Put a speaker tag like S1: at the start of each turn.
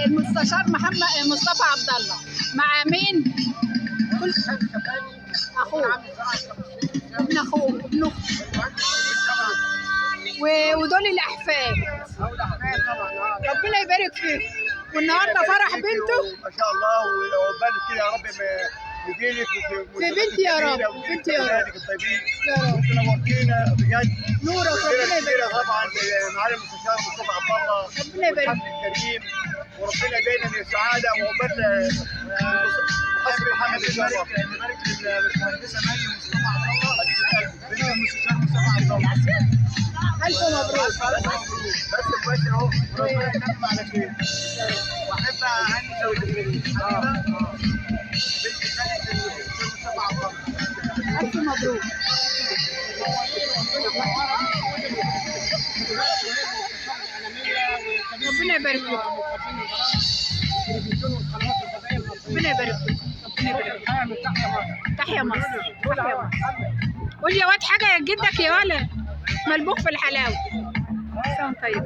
S1: المستشار محمد مصطفى عبد الله. مع مين؟ كل اخوه، ابن اخوه، ابن اخته، ودول الاحفاد. ربنا يبارك فيك. والنهارده فرح بنته
S2: ما شاء الله، وعقبال كده يا رب يجيلك
S1: في بنتي يا رب، بنتي يا رب
S2: الطيبين
S1: يا رب.
S2: وانتوا نورتينا بجد.
S1: نورك ربنا يبارك.
S2: طبعا معالي المستشار مصطفى عبد الله،
S1: ربنا يبارك.
S2: والحفل الكريم، وربنا دايما السعاده وعقبال محاسب محمد الملك. نبارك للباشمهندسه مريم مصطفى عبد الله بنت المستشار مصطفى عبد الله.
S1: الف مبروك.
S2: بس كويس اهو، ربنا يتمم على خير. واحب اهني زوجتي بنت الملك مصطفى عبد الله.
S1: الف مبروك. ربنا يبارك لكم. ربنا يبارك لكم. ربنا يبارك لكم. تحيا مصر. تحيا مصر. قول يا واد حاجه يا جدك يا ولد ملبوخ في الحلاوه. سلام طيب.